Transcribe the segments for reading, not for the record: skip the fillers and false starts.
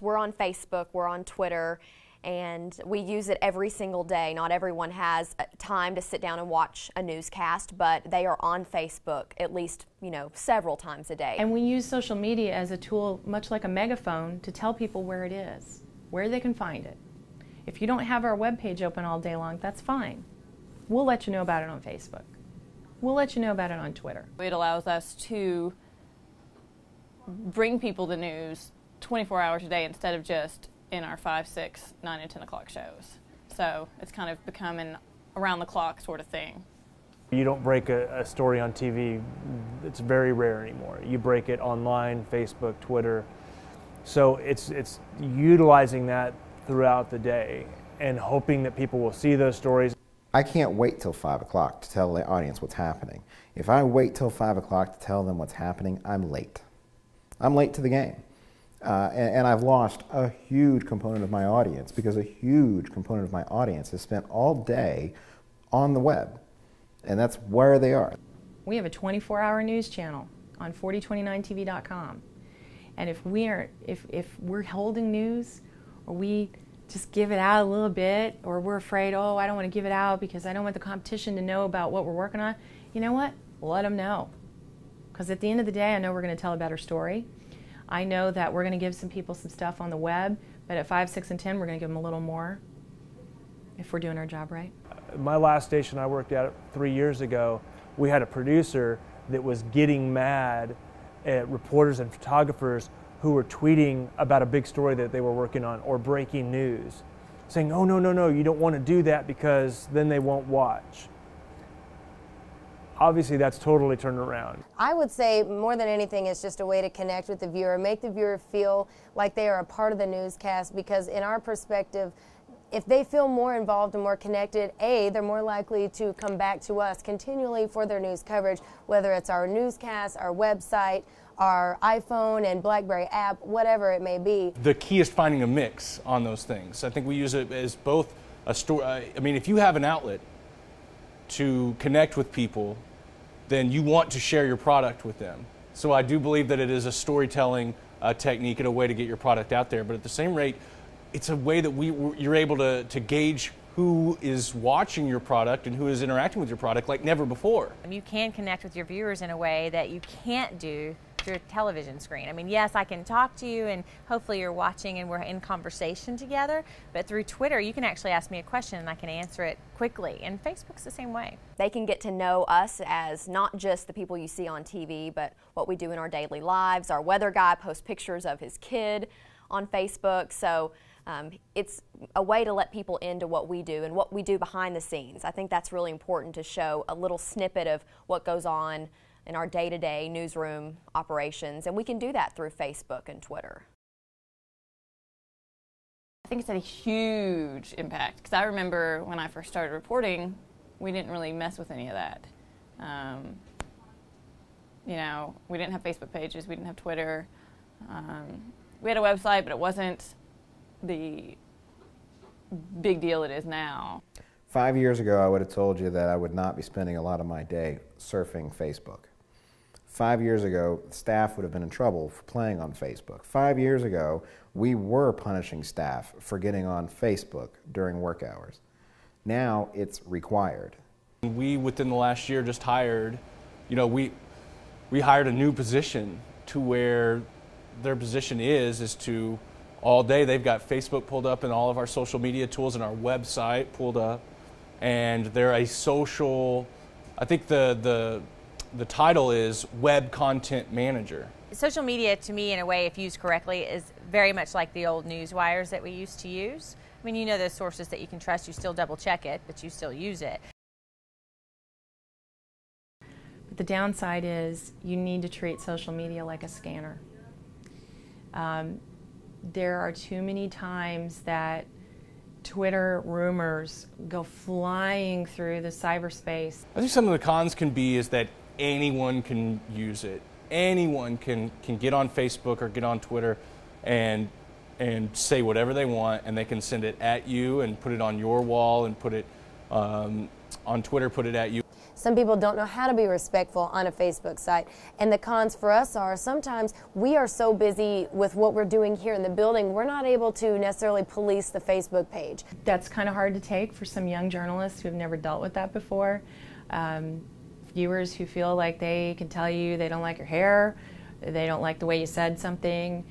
We're on Facebook, we're on Twitter, and we use it every single day. Not everyone has time to sit down and watch a newscast, but they are on Facebook at least, several times a day. And we use social media as a tool, much like a megaphone, to tell people where it is, where they can find it. If you don't have our webpage open all day long, that's fine. We'll let you know about it on Facebook. We'll let you know about it on Twitter. It allows us to bring people the news 24 hours a day instead of just in our 5, 6, 9, and 10 o'clock shows. So it's kind of become an around-the-clock sort of thing. You don't break a story on TV. It's very rare anymore. You break it online, Facebook, Twitter. So it's utilizing that throughout the day and hoping that people will see those stories. I can't wait till 5 o'clock to tell the audience what's happening. If I wait till 5 o'clock to tell them what's happening, I'm late. I'm late to the game. And I've lost a huge component of my audience because a huge component of my audience has spent all day on the web. And that's where they are. We have a 24-hour news channel on 4029tv.com. And if we're holding news, or we just give it out a little bit, or we're afraid, oh, I don't want to give it out because I don't want the competition to know about what we're working on, you know what? Let them know. Because at the end of the day, I know we're going to tell a better story. I know that we're going to give some people some stuff on the web, but at 5, 6, and 10, we're going to give them a little more if we're doing our job right. My last station I worked at 3 years ago, we had a producer that was getting mad at reporters and photographers who were tweeting about a big story that they were working on or breaking news, saying, oh, no, you don't want to do that because then they won't watch. Obviously, that's totally turned around. I would say more than anything, it's just a way to connect with the viewer, make the viewer feel like they are a part of the newscast, because in our perspective, if they feel more involved and more connected, they're more likely to come back to us continually for their news coverage, whether it's our newscast, our website, our iPhone and BlackBerry app, whatever it may be. The key is finding a mix on those things. I think we use it as both a story. I mean, if you have an outlet to connect with people, then you want to share your product with them. So I do believe that it is a storytelling technique and a way to get your product out there. But at the same rate, it's a way that you're able to gauge who is watching your product and who is interacting with your product like never before. You can connect with your viewers in a way that you can't do through a television screen. I mean, yes, I can talk to you and hopefully you're watching and we're in conversation together, but through Twitter you can actually ask me a question and I can answer it quickly, and Facebook's the same way. They can get to know us as not just the people you see on TV, but what we do in our daily lives. Our weather guy posts pictures of his kid on Facebook, so it's a way to let people into what we do and what we do behind the scenes. I think that's really important, to show a little snippet of what goes on in our day-to-day newsroom operations, and we can do that through Facebook and Twitter. I think it's had a huge impact, because I remember when I first started reporting, we didn't really mess with any of that. We didn't have Facebook pages, we didn't have Twitter. We had a website, but it wasn't the big deal it is now. 5 years ago, I would have told you that I would not be spending a lot of my day surfing Facebook. 5 years ago, staff would have been in trouble for playing on Facebook. 5 years ago, we were punishing staff for getting on Facebook during work hours. Now it's required. We, within the last year, just hired, we hired a new position to where their position is to, all day they've got Facebook pulled up and all of our social media tools and our website pulled up, and they're a social, I think the title is Web Content Manager. Social media, to me, in a way, if used correctly, is very much like the old news wires that we used to use. I mean, those sources that you can trust, you still double check it, but you still use it. But the downside is you need to treat social media like a scanner. There are too many times that Twitter rumors go flying through the cyberspace. I think some of the cons can be is that anyone can use it. Anyone can get on Facebook or get on Twitter and say whatever they want, and they can send it at you and put it on your wall and put it on Twitter, put it at you. Some people don't know how to be respectful on a Facebook site. And the cons for us are sometimes we are so busy with what we're doing here in the building, we're not able to necessarily police the Facebook page. That's kind of hard to take for some young journalists who have never dealt with that before. Viewers who feel like they can tell you they don't like your hair, they don't like the way you said something.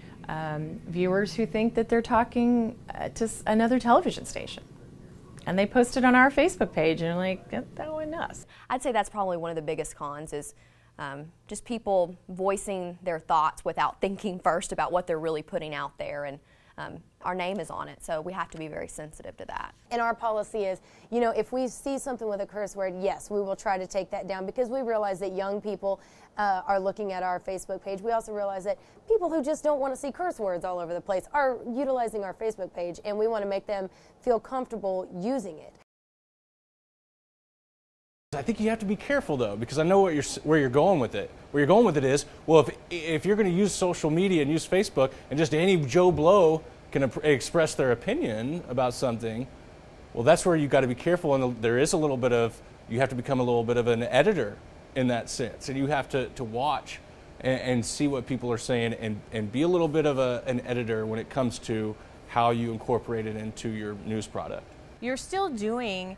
Viewers who think that they're talking to another television station. And they post it on our Facebook page and like, that wasn't us. I'd say that's probably one of the biggest cons is just people voicing their thoughts without thinking first about what they're really putting out there. And our name is on it, so we have to be very sensitive to that. And our policy is, you know, if we see something with a curse word, yes, we will try to take that down because we realize that young people are looking at our Facebook page. We also realize that people who just don't want to see curse words all over the place are utilizing our Facebook page, and we want to make them feel comfortable using it. I think you have to be careful though, because I know where you're going with it. Where you're going with it is, well, if you're going to use social media and use Facebook, and just any Joe Blow can express their opinion about something, well, that's where you've got to be careful. And there is a little bit of, you have to become a little bit of an editor in that sense, and you have to watch and see what people are saying, and be a little bit of an editor when it comes to how you incorporate it into your news product. You're still doing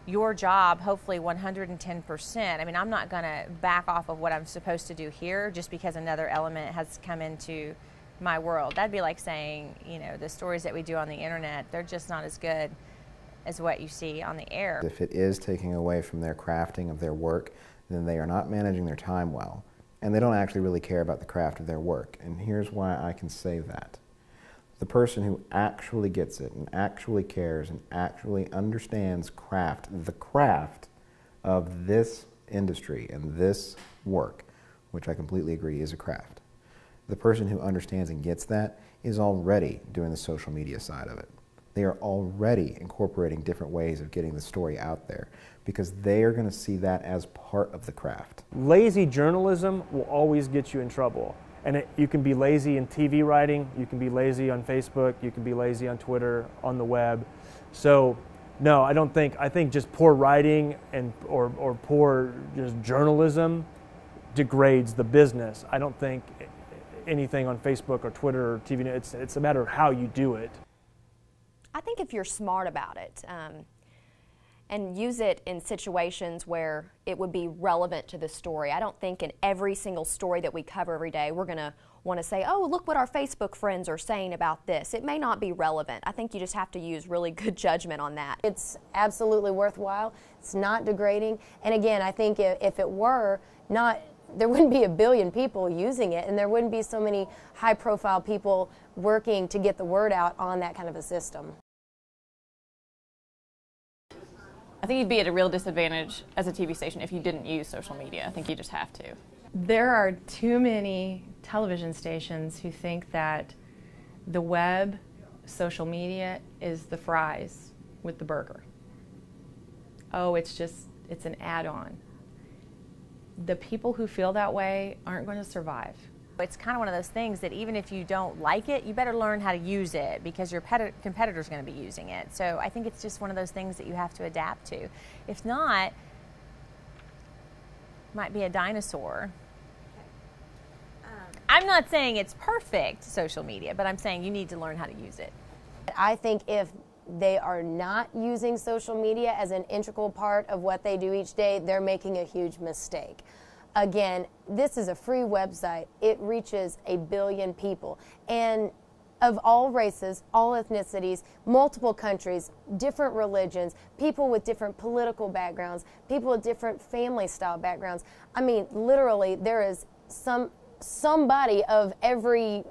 your job, hopefully 110%. I mean, I'm not going to back off of what I'm supposed to do here just because another element has come into my world. That'd be like saying, you know, the stories that we do on the internet, they're just not as good as what you see on the air. If it is taking away from their crafting of their work, then they are not managing their time well, and they don't actually really care about the craft of their work. And here's why I can say that. The person who actually gets it and actually cares and actually understands the craft of this industry and this work, which I completely agree is a craft. The person who understands and gets that is already doing the social media side of it. They are already incorporating different ways of getting the story out there because they are going to see that as part of the craft. Lazy journalism will always get you in trouble. And you can be lazy in TV writing, you can be lazy on Facebook, you can be lazy on Twitter, on the web. So, no, I think just poor writing or poor just journalism degrades the business. I don't think anything on Facebook or Twitter or TV, it's a matter of how you do it. I think if you're smart about it and use it in situations where it would be relevant to the story. I don't think in every single story that we cover every day we're going to want to say, oh, look what our Facebook friends are saying about this. It may not be relevant. I think you just have to use really good judgment on that. It's absolutely worthwhile. It's not degrading. And again, I think if it were not, there wouldn't be a billion people using it, and there wouldn't be so many high-profile people working to get the word out on that kind of a system. I think you'd be at a real disadvantage as a TV station if you didn't use social media. I think you just have to. There are too many television stations who think that the web, social media, is the fries with the burger. Oh, it's an add-on. The people who feel that way aren't going to survive. It's kind of one of those things that even if you don't like it, you better learn how to use it because your competitor's going to be using it. So I think it's just one of those things that you have to adapt to. If not, it might be a dinosaur. I'm not saying it's perfect, social media, but I'm saying you need to learn how to use it. I think if they are not using social media as an integral part of what they do each day, they're making a huge mistake. Again, this is a free website. It reaches 1 billion people. And of all races, all ethnicities, multiple countries, different religions, people with different political backgrounds, people with different family style backgrounds. I mean, literally, there is somebody of every,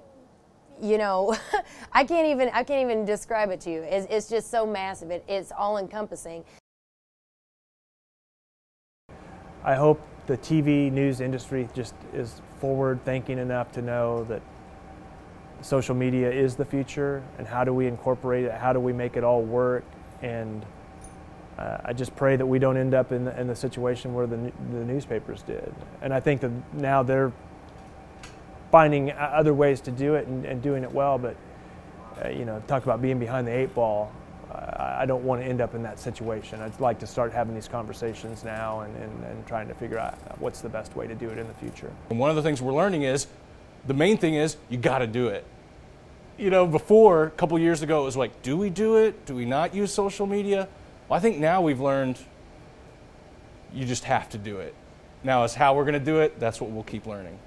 you know, I can't even describe it to you. It's just so massive. It's all encompassing. I hope the TV news industry just is forward thinking enough to know that social media is the future, and how do we incorporate it, how do we make it all work. And I just pray that we don't end up in the situation where the newspapers did. And I think that now they're finding other ways to do it and doing it well, but you know, talk about being behind the 8 ball. I don't want to end up in that situation. I'd like to start having these conversations now and trying to figure out what's the best way to do it in the future. And one of the things we're learning is, the main thing is, you got to do it. You know, before, a couple years ago, it was like, do we do it? Do we not use social media? Well, I think now we've learned you just have to do it. Now, as how we're going to do it, that's what we'll keep learning.